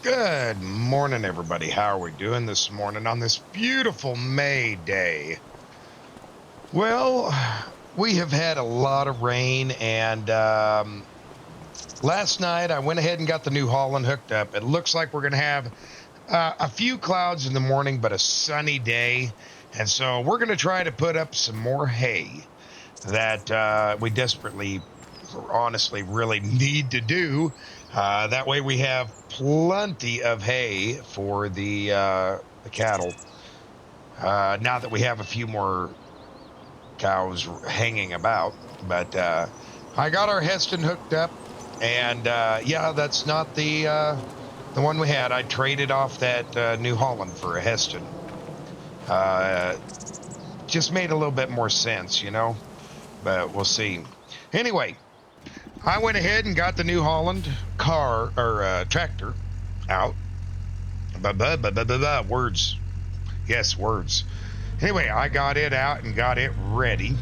Good morning, everybody. How are we doing this morning on this beautiful May day? Well, we have had a lot of rain, and last night I went ahead and got the New Holland hooked up. It looks like we're going to have a few clouds in the morning, but a sunny day. And so we're going to try to put up some more hay that we desperately, honestly, really need to do. That way we have plenty of hay for the cattle. Now that we have a few more cows hanging about, but I got our Heston hooked up, and yeah, that's not the one we had. I traded off that New Holland for a Heston. Uh, just made a little bit more sense, but we'll see. Anyway, I went ahead and got the New Holland car or tractor out. Words. Yes, words. Anyway, I got it out and got it ready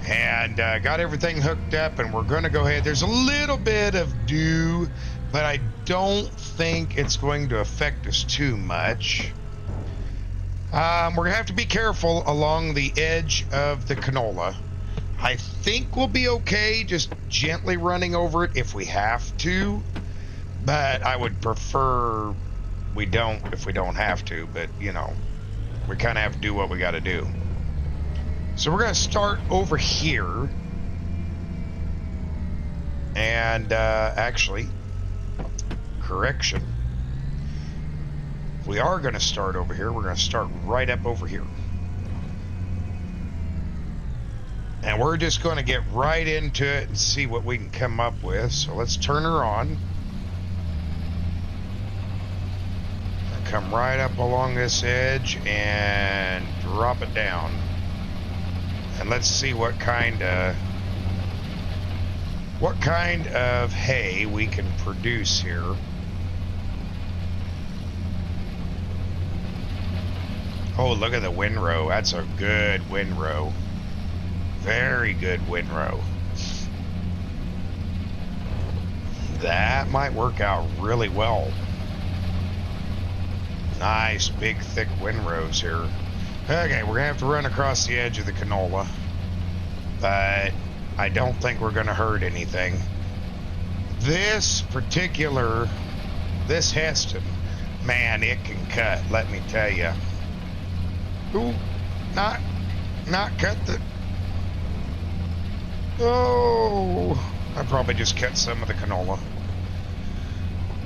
and got everything hooked up, and we're going to go ahead. There's a little bit of dew, but I don't think it's going to affect us too much. We're going to have to be careful along the edge of the canola. I think we'll be okay just gently running over it if we have to, but I would prefer we don't if we don't have to, but we kind of have to do what we got to do. So we're going to start over here, and actually, correction, we are going to start over here. We're going to start right up over here. And we're just going to get right into it and see what we can come up with. So let's turn her on. Come right up along this edge and drop it down. And let's see what kind of hay we can produce here. Oh, look at the windrow. That's a good windrow. Very good windrow. That might work out really well. Nice, big, thick windrows here. Okay, we're going to have to run across the edge of the canola, but I don't think we're going to hurt anything. This Heston, man, it can cut, let me tell you. Ooh, not cut the... Oh, I probably just cut some of the canola.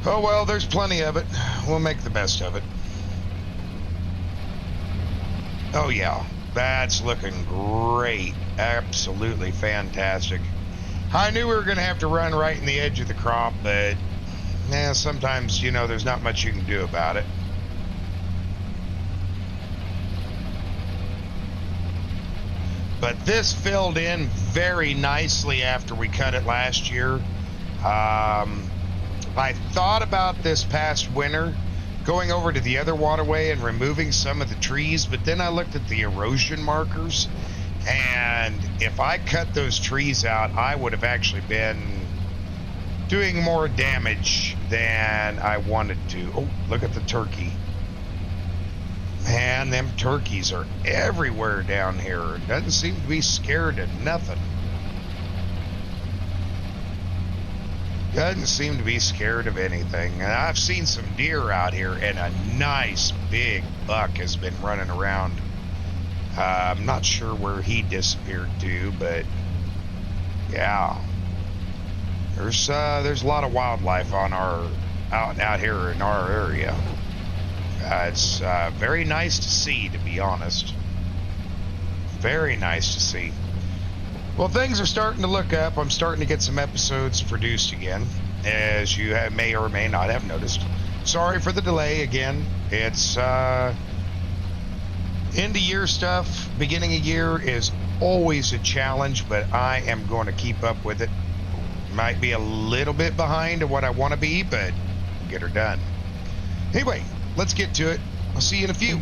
Oh well, there's plenty of it. We'll make the best of it. Oh yeah, that's looking great. Absolutely fantastic. I knew we were going to have to run right in the edge of the crop, but sometimes, there's not much you can do about it. But this filled in very nicely after we cut it last year. I thought about this past winter going over to the other waterway and removing some of the trees, but then I looked at the erosion markers, and if I cut those trees out, I would have actually been doing more damage than I wanted to. Oh, look at the turkey. Man, them turkeys are everywhere down here. It doesn't seem to be scared of nothing. Doesn't seem to be scared of anything. And I've seen some deer out here, and a nice big buck has been running around. I'm not sure where he disappeared to, but yeah, there's a lot of wildlife on out here in our area. It's very nice to see, to be honest. Very nice to see. Well, things are starting to look up. I'm starting to get some episodes produced again, as you may or may not have noticed. Sorry for the delay again. It's end of year stuff. Beginning of year is always a challenge, but I am going to keep up with it. Might be a little bit behind of what I want to be, but get her done. Anyway, let's get to it. I'll see you in a few.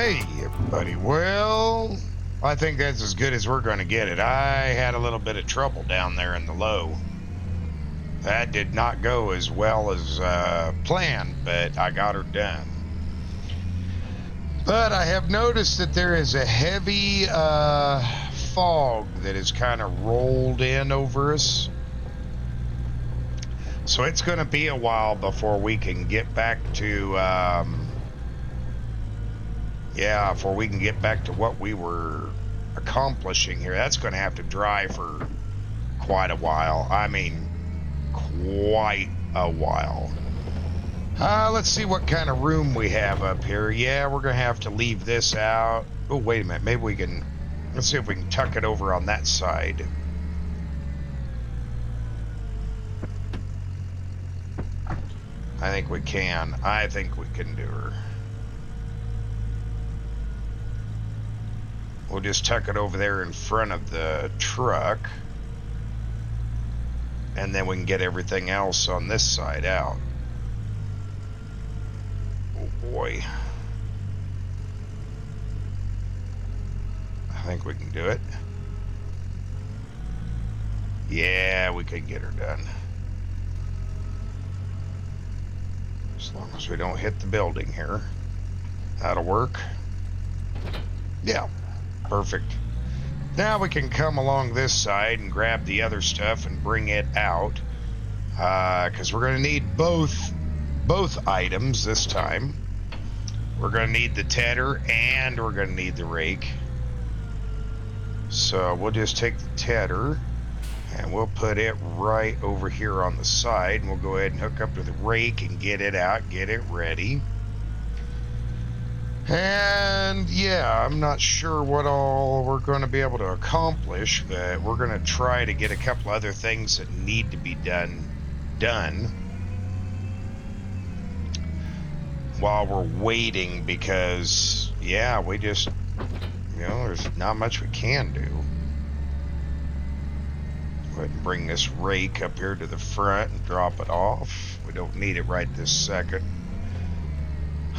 Hey, everybody. Well, I think that's as good as we're going to get it. I had a little bit of trouble down there in the low. That did not go as well as planned, but I got her done. But I have noticed that there is a heavy fog that has kind of rolled in over us. So it's going to be a while before we can get back to, before we can get back to what we were accomplishing here. That's going to have to dry for quite a while. I mean, quite a while. Let's see what kind of room we have up here. Yeah, we're going to have to leave this out. Oh, wait a minute. Maybe we can, let's see if we can tuck it over on that side. I think we can. I think we can do her. We'll just tuck it over there in front of the truck. And then we can get everything else on this side out. Oh boy. I think we can do it. Yeah, we could get her done. As long as we don't hit the building here. That'll work. Yeah, perfect. Now we can come along this side and grab the other stuff and bring it out. Because we're going to need both items this time. We're going to need the tedder and we're going to need the rake. So we'll just take the tedder and we'll put it right over here on the side. And we'll go ahead and hook up to the rake and get it out, get it ready. And yeah, I'm not sure what all we're going to be able to accomplish, but we're going to try to get a couple other things that need to be done while we're waiting, because yeah, we just, there's not much we can do. Go ahead and bring this rake up here to the front and drop it off. We don't need it right this second.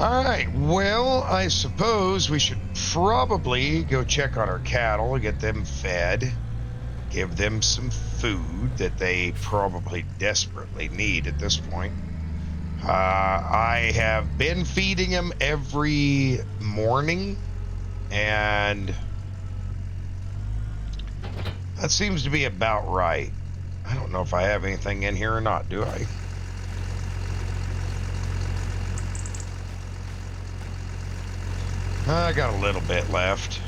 Alright, well, I suppose we should probably go check on our cattle, get them fed, give them some food that they probably desperately need at this point. I have been feeding them every morning, and that seems to be about right. I don't know if I have anything in here or not, do I? I got a little bit left.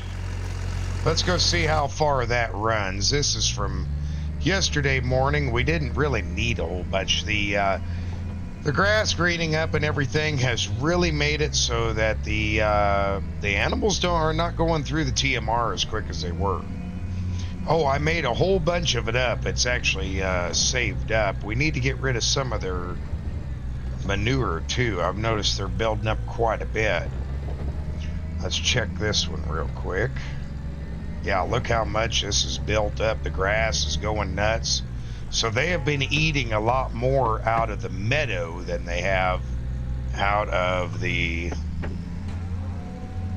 Let's go see how far that runs. This is from yesterday morning. We didn't really need a whole bunch. The grass greening up and everything has really made it so that the animals are not going through the TMR as quick as they were. Oh, I made a whole bunch of it up. It's actually saved up. We need to get rid of some of their manure too. I've noticed they're building up quite a bit. Let's check this one real quick. Yeah, look how much this is built up. The grass is going nuts. So they have been eating a lot more out of the meadow than they have out of the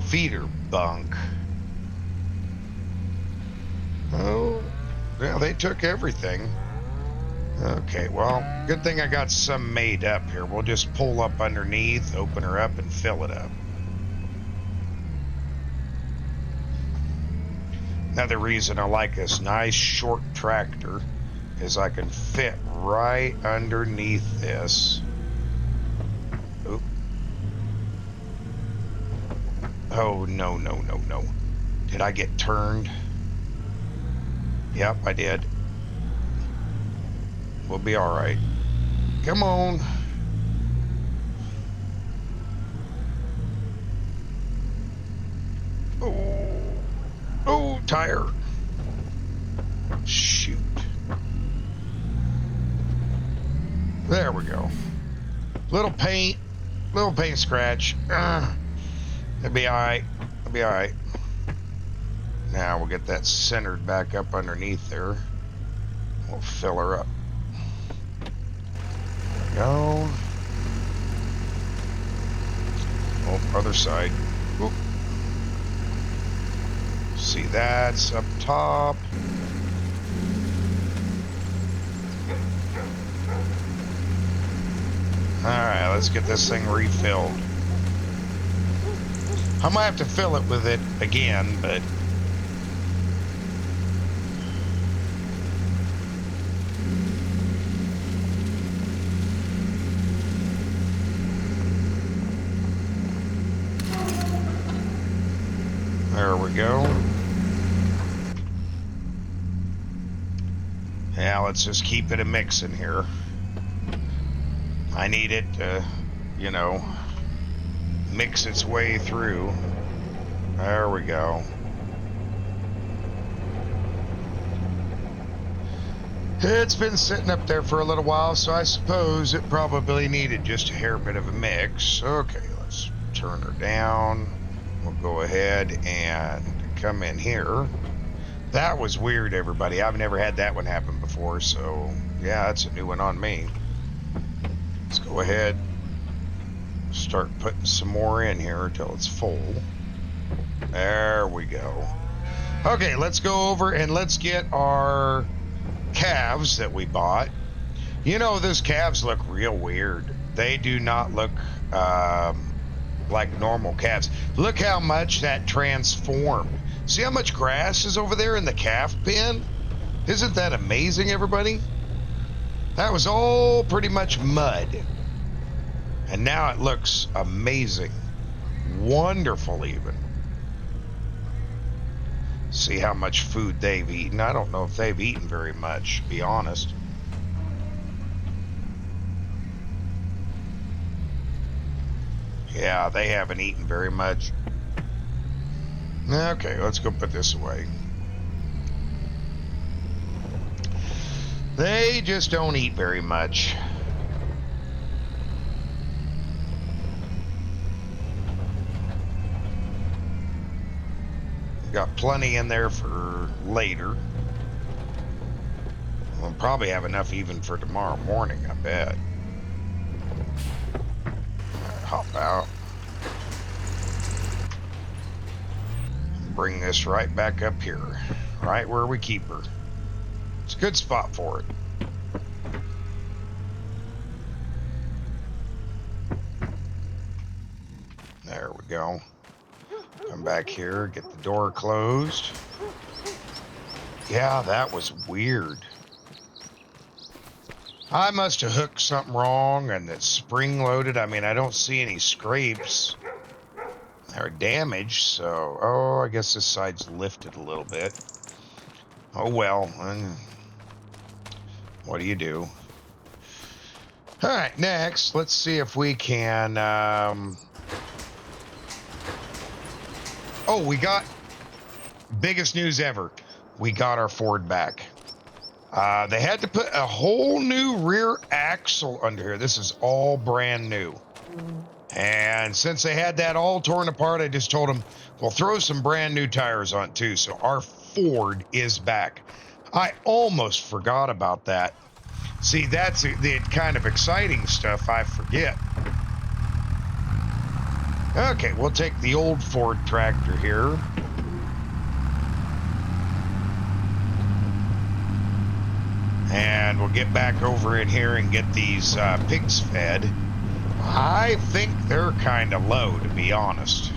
feeder bunk. Oh, yeah, they took everything. Okay, well, good thing I got some made up here. We'll just pull up underneath, open her up, and fill it up. Another reason I like this nice short tractor is I can fit right underneath this. Oop. Oh, no. Did I get turned? Yep, I did. We'll be all right. Come on. Oh, tire. Shoot. There we go. Little paint scratch. It'll be all right. It'll be all right. Now we'll get that centered back up underneath there. We'll fill her up. There we go. Oh, other side. Oop. See, that's up top. Alright, let's get this thing refilled. I might have to fill it with it again, but... There we go. Yeah, let's just keep it a mix in here. I need it to, you know, mix its way through. There we go. It's been sitting up there for a little while, so I suppose it probably needed just a hair bit of a mix. Okay, let's turn her down. We'll go ahead and come in here. That was weird, everybody. I've never had that one happen before, so yeah, that's a new one on me. Let's go ahead, start putting some more in here until it's full. There we go. Okay, let's go over and let's get our calves that we bought. You know, those calves look real weird. They do not look like normal calves. Look how much that transformed. See how much grass is over there in the calf pen? Isn't that amazing, everybody? That was all pretty much mud. And now it looks amazing. Wonderful, even. See how much food they've eaten. I don't know if they've eaten very much, to be honest. Yeah, they haven't eaten very much. Okay, let's go put this away. They just don't eat very much. Got plenty in there for later. We'll probably have enough even for tomorrow morning, I bet. Hop out. Bring this right back up here, right where we keep her. It's a good spot for it. There we go. Come back here, get the door closed. Yeah, that was weird. I must have hooked something wrong and it's spring loaded. I mean, I don't see any scrapes or damage, so... Oh, I guess this side's lifted a little bit. Oh, well. What do you do? All right, next, let's see if we can... Oh, we got... Biggest news ever. We got our Ford back. They had to put a whole new rear axle under here. This is all brand new. And since they had that all torn apart, I just told them, well, throw some brand new tires on too. So our Ford is back. I almost forgot about that. See, that's the kind of exciting stuff I forget. Okay, we'll take the old Ford tractor here. And we'll get back over in here and get these pigs fed. I think they're kind of low, to be honest.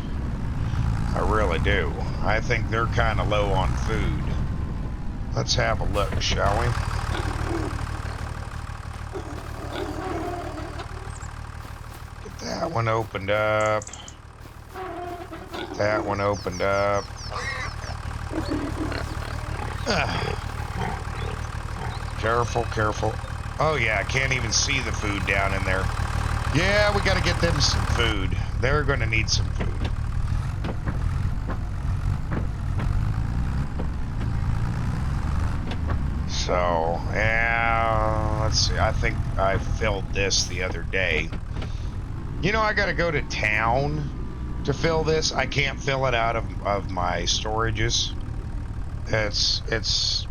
I really do. I think they're kind of low on food. Let's have a look, shall we? Get that one opened up. Get that one opened up. Careful, careful. Oh yeah, I can't even see the food down in there. Yeah, we gotta get them some food. They're gonna need some food. So, yeah, let's see. I think I filled this the other day. You know, I gotta go to town to fill this. I can't fill it out of my storages. It's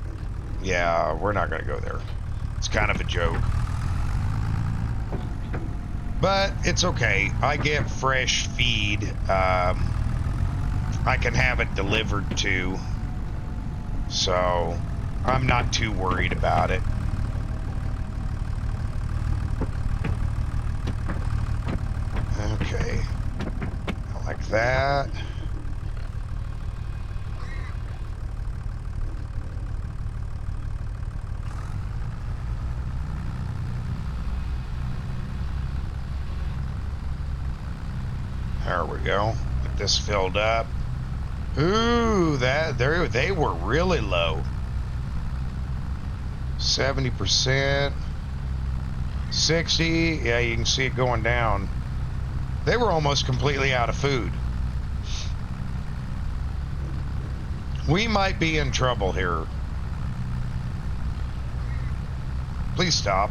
yeah, we're not gonna go there. It's kind of a joke. But it's okay. I get fresh feed. I I can have it delivered to. So I'm not too worried about it. Okay. Like that. There we go. Get this filled up. Ooh, they were really low. 70%. 60. Yeah, you can see it going down. They were almost completely out of food. We might be in trouble here. Please stop.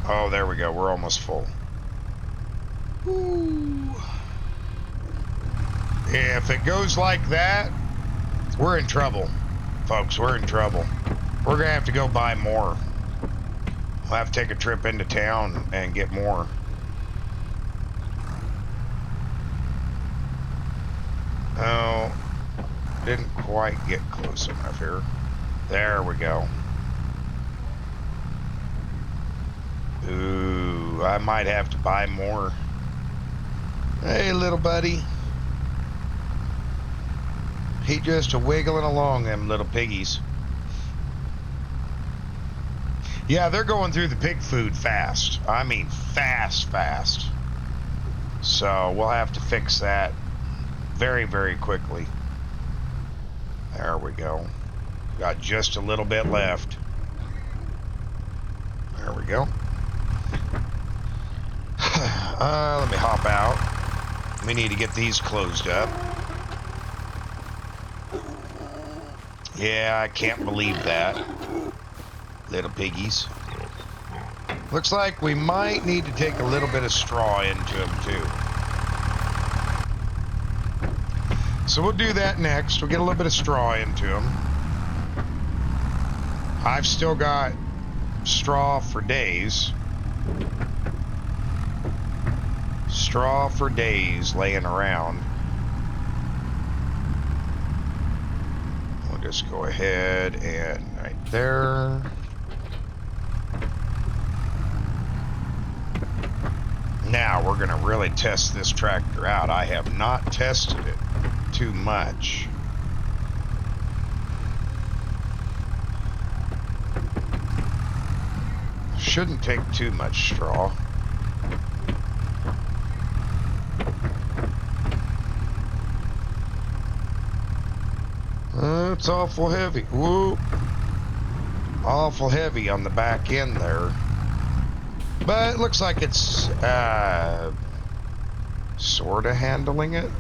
Oh, there we go. We're almost full. Ooh. If it goes like that, we're in trouble, folks. We're in trouble. We're going to have to go buy more. We'll have to take a trip into town and get more. Oh, didn't quite get close enough here. There we go. Ooh, I might have to buy more. Hey, little buddy. He just a-wiggling along, them little piggies. Yeah, they're going through the pig food fast. I mean, fast. So we'll have to fix that very, very quickly. There we go. Got just a little bit left. There we go. Let me hop out. We need to get these closed up. Yeah, I can't believe that. Little piggies. Looks like we might need to take a little bit of straw into them too. So we'll do that next. We'll get a little bit of straw into them. I've still got straw for days. Straw for days laying around. We'll just go ahead and right there. Now we're going to really test this tractor out. I have not tested it too much. Shouldn't take too much straw. It's awful heavy. Whoop. Awful heavy on the back end there. But it looks like it's sort of handling it.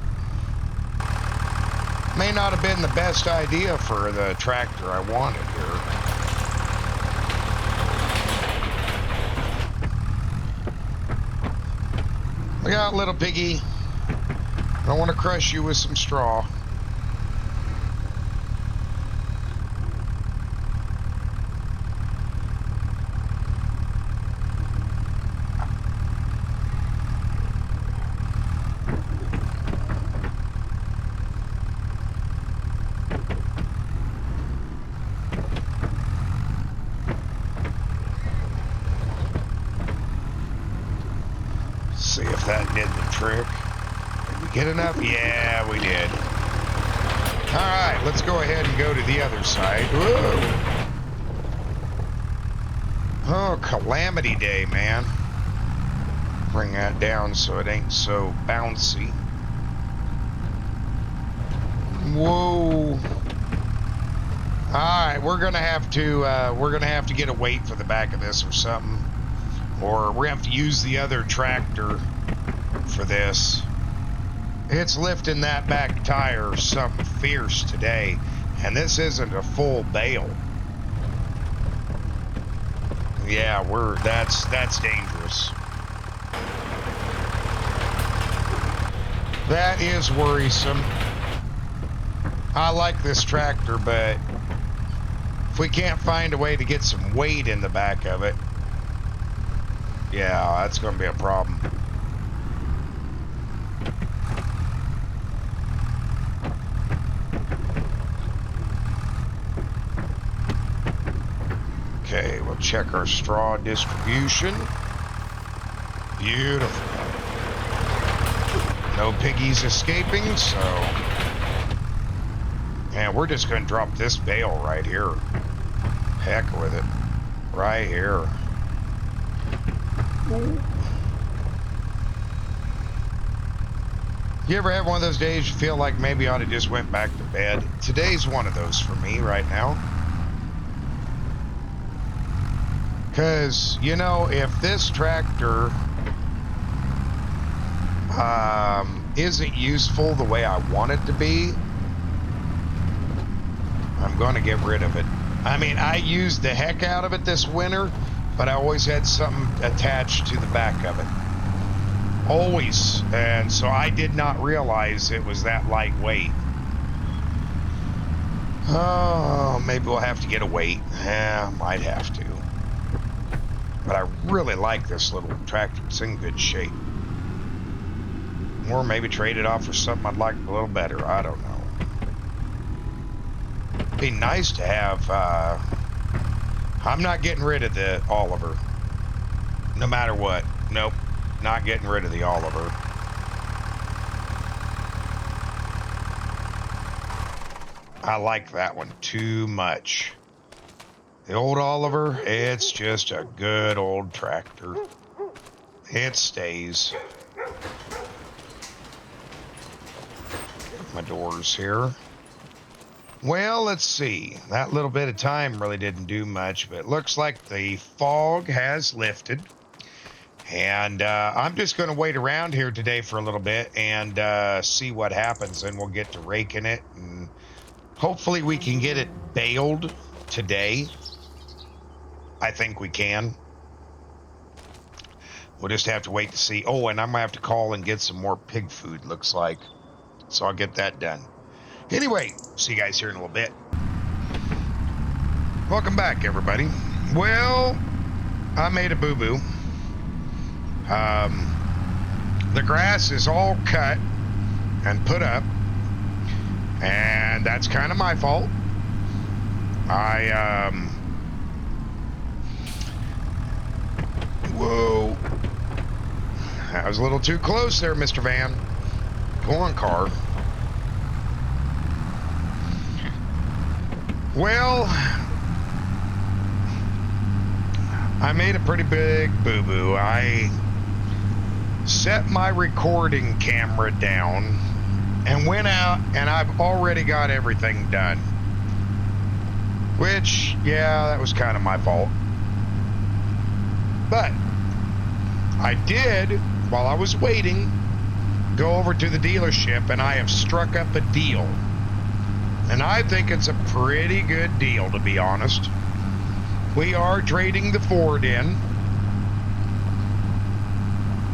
May not have been the best idea for the tractor I wanted here. Look out, little piggy. I don't want to crush you with some straw. See if that did the trick. Did we get enough? Yeah, we did. All right, let's go ahead and go to the other side. Whoa. Oh, calamity day, man. Bring that down so it ain't so bouncy. Whoa. All right, we're gonna have to get a weight for the back of this or something. Or we're going to have to use the other tractor for this. It's lifting that back tire something fierce today. And this isn't a full bale. Yeah, that's dangerous. That is worrisome. I like this tractor, but if we can't find a way to get some weight in the back of it, yeah, that's going to be a problem. Okay, we'll check our straw distribution. Beautiful. No piggies escaping, so... Man, we're just going to drop this bale right here. Heck with it. Right here. You ever have one of those days you feel like maybe I ought to just went back to bed? Today's one of those for me right now. Because, you know, if this tractor isn't useful the way I want it to be, I'm going to get rid of it. I mean, I used the heck out of it this winter, but I always had something attached to the back of it. Always. And so I did not realize it was that lightweight. Oh, maybe we'll have to get a weight. Yeah, might have to. But I really like this little tractor. It's in good shape. Or maybe trade it off for something I'd like a little better. I don't know. Be nice to have, I'm not getting rid of the Oliver. No matter what. Nope. Not getting rid of the Oliver. I like that one too much. The old Oliver, it's just a good old tractor. It stays. My doors here. Well, let's see. That little bit of time really didn't do much, but it looks like the fog has lifted. And I'm just going to wait around here today for a little bit and see what happens. And we'll get to raking it. And hopefully we can get it baled today. I think we can. We'll just have to wait to see. Oh, and I'm going to have to call and get some more pig food, looks like. So I'll get that done. Anyway, see you guys here in a little bit. Welcome back, everybody. Well, I made a boo-boo. The grass is all cut and put up, and that's kind of my fault. Whoa. That was a little too close there, Mr. Van. Go on, car. Well, I made a pretty big boo-boo. I set my recording camera down and went out, and I've already got everything done. Which, yeah, that was kind of my fault. But I did, while I was waiting, go over to the dealership, and I have struck up a deal. And I think it's a pretty good deal, to be honest. We are trading the Ford in,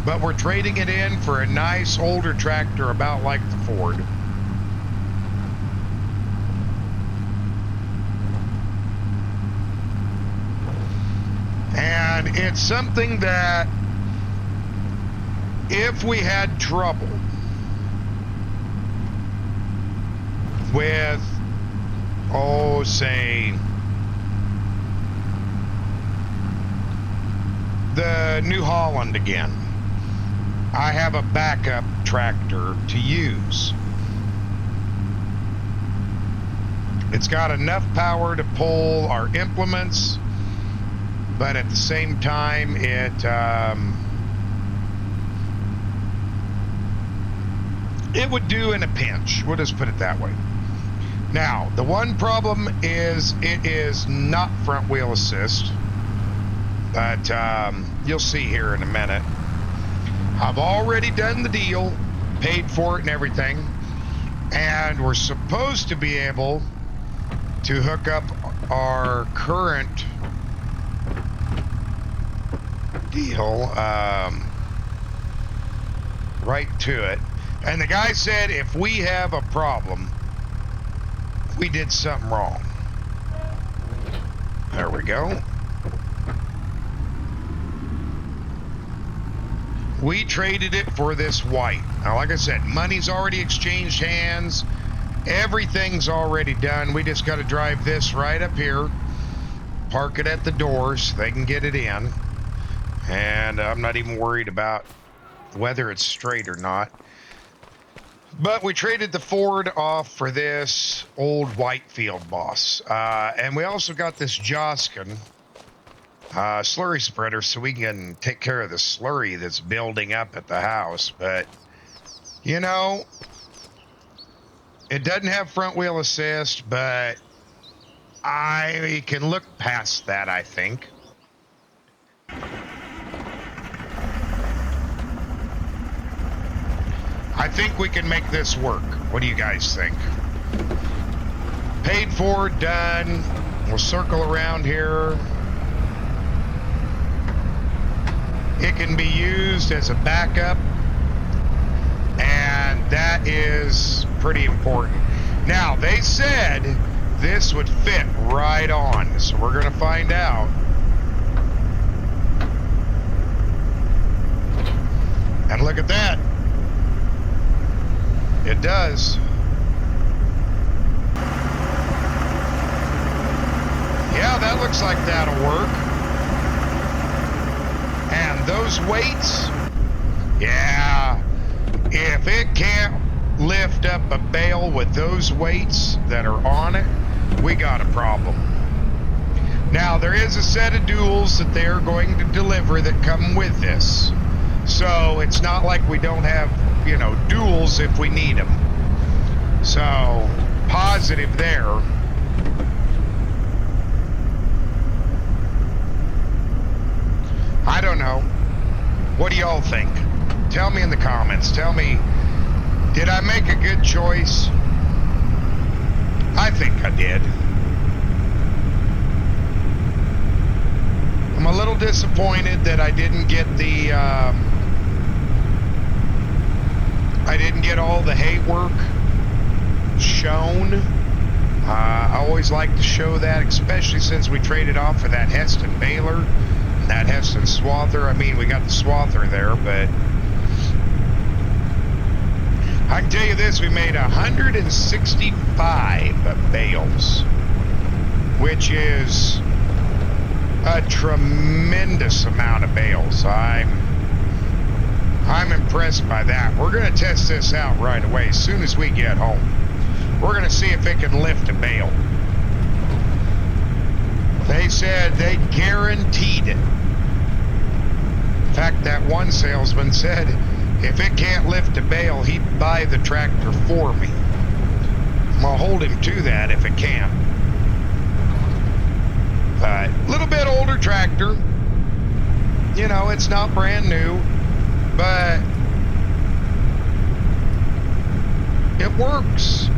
but we're trading it in for a nice older tractor about like the Ford. And it's something that if we had trouble with, oh, say, the New Holland again, I have a backup tractor to use. It's got enough power to pull our implements, but at the same time, it would do in a pinch. We'll just put it that way. Now, the one problem is it is not front wheel assist, but you'll see here in a minute. I've already done the deal, paid for it and everything, and we're supposed to be able to hook up our current deal right to it. And the guy said if we have a problem, we did something wrong. There we go. We traded it for this white. Now, like I said, money's already exchanged hands. Everything's already done. We just got to drive this right up here park it at the door so they can get it in. And I'm not even worried about whether it's straight or not. But we traded the Ford off for this old Whitefield Boss. And we also got this Joskin slurry spreader so we can take care of the slurry that's building up at the house. But, you know, it doesn't have front wheel assist, but I can look past that, I think. I think we can make this work. What do you guys think? Paid for, done. We'll circle around here. It can be used as a backup, and that is pretty important. Now, they said this would fit right on, so we're going to find out. And look at that. It does. Yeah, that looks like that'll work. And those weights, yeah, if it can't lift up a bale with those weights that are on it, we got a problem. Now, there is a set of duals that they're going to deliver that come with this. So it's not like we don't have, you know, duals if we need them. So, positive there. I don't know. What do y'all think? Tell me in the comments. Tell me, did I make a good choice? I think I did. I'm a little disappointed that I didn't get the, I didn't get all the hay work shown. I always like to show that, especially since we traded off for that Heston baler, that Heston swather. I mean, we got the swather there, but I can tell you this, we made 165 bales, which is a tremendous amount of bales. I'm impressed by that. We're going to test this out right away as soon as we get home. We're going to see if it can lift a bale. They said they guaranteed it. In fact, that one salesman said if it can't lift a bale, he'd buy the tractor for me. I'm going to hold him to that if it can. A little bit older tractor. You know, it's not brand new, but it works.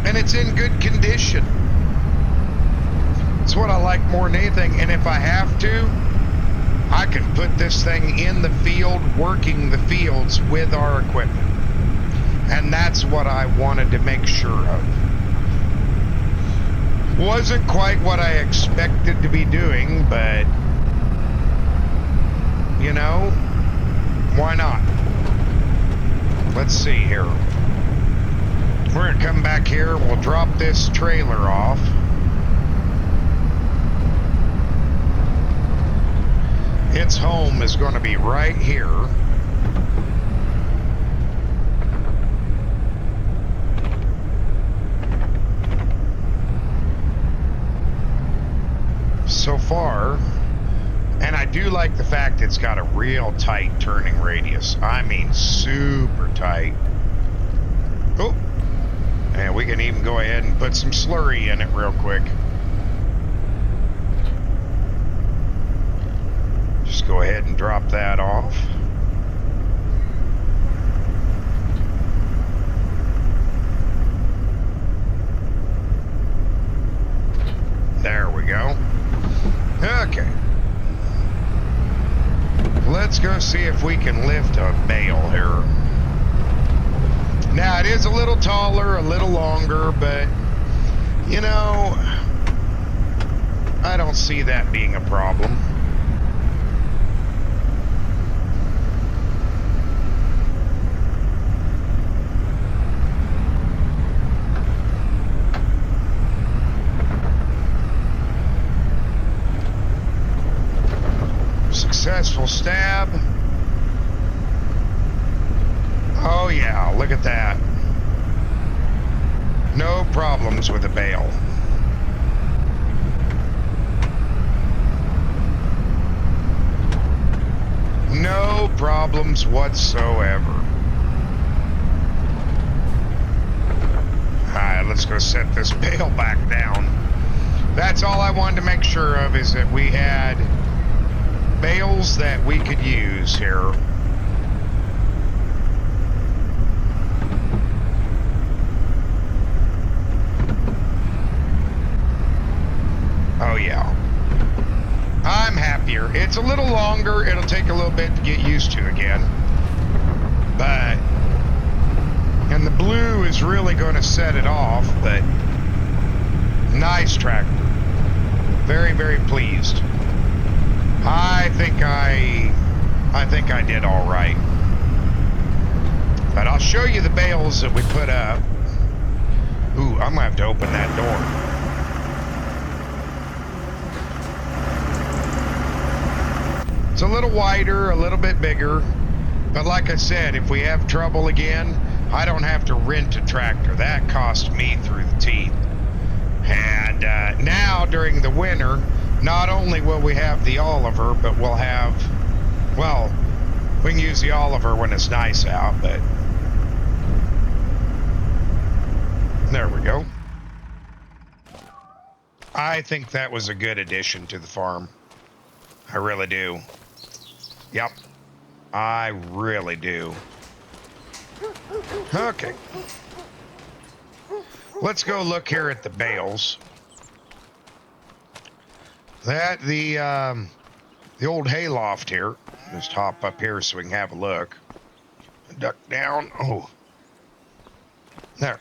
And it's in good condition. It's what I like more than anything. And if I have to, I can put this thing in the field, working the fields with our equipment. And that's what I wanted to make sure of. Wasn't quite what I expected to be doing, but, you know, why not? Let's see here. We're going to come back here. We'll drop this trailer off. Its home is going to be right here. So far, and I do like the fact it's got a real tight turning radius. I mean, super tight. Oh, and we can even go ahead and put some slurry in it real quick. Just go ahead and drop that off. There we go. Okay. Let's go see if we can lift a bale here. Now, it is a little taller, a little longer, but, you know, I don't see that being a problem. Successful stab. Oh yeah, look at that. No problems with the bale. No problems whatsoever. Alright, let's go set this bale back down. That's all I wanted to make sure of, is that we had bales that we could use here. Oh yeah. I'm happier. It's a little longer. It'll take a little bit to get used to again. But, and the blue is really going to set it off, but nice tractor. Very, very pleased. I think I did all right. But I'll show you the bales that we put up. Ooh, I'm gonna have to open that door. It's a little wider, a little bit bigger, but like I said, if we have trouble again, I don't have to rent a tractor. That cost me through the teeth. And now during the winter, not only will we have the Oliver, but we'll have, well, we can use the Oliver when it's nice out, but there we go. I think that was a good addition to the farm. I really do. Yep, I really do. Okay. Let's go look here at the bales. That, the old hayloft here. Just hop up here so we can have a look. Duck down. Oh. There.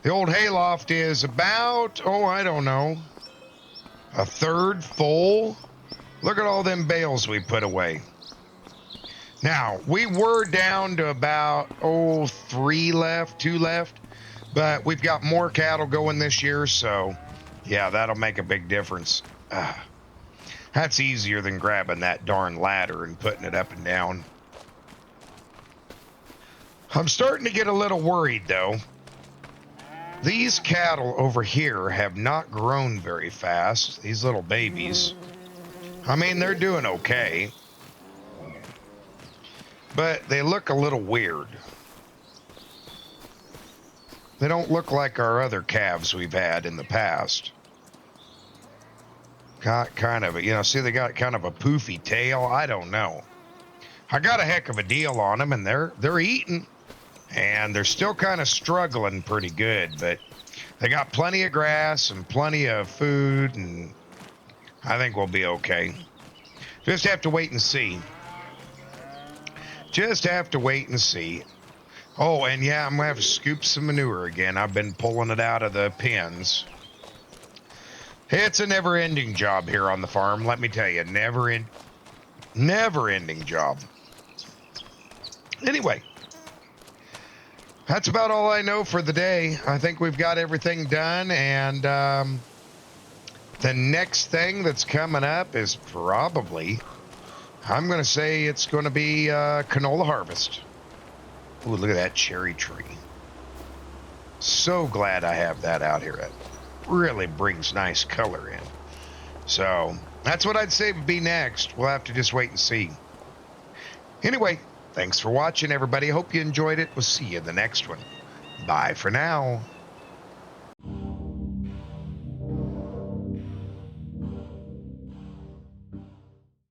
The old hayloft is about, oh, I don't know, a third full. Look at all them bales we put away. Now, we were down to about, oh, 2 left, but we've got more cattle going this year, so yeah, that'll make a big difference. That's easier than grabbing that darn ladder and putting it up and down. I'm starting to get a little worried, though. These cattle over here have not grown very fast, these little babies. I mean, they're doing okay, but they look a little weird. They don't look like our other calves we've had in the past. Got kind of a, you know, see, they got kind of a poofy tail. I don't know. I got a heck of a deal on them, and they're eating, and they're still kind of struggling pretty good, but they got plenty of grass and plenty of food, and I think we'll be okay. Just have to wait and see. Just have to wait and see. Oh, and yeah, I'm gonna have to scoop some manure again. I've been pulling it out of the pens. It's a never-ending job here on the farm, let me tell you. Never-ending job. Anyway, that's about all I know for the day. I think we've got everything done, and the next thing that's coming up is probably, I'm going to say it's going to be canola harvest. Ooh, look at that cherry tree. So glad I have that out here. It really brings nice color in. So that's what I'd say would be next. We'll have to just wait and see. Anyway, thanks for watching, everybody. Hope you enjoyed it. We'll see you in the next one. Bye for now.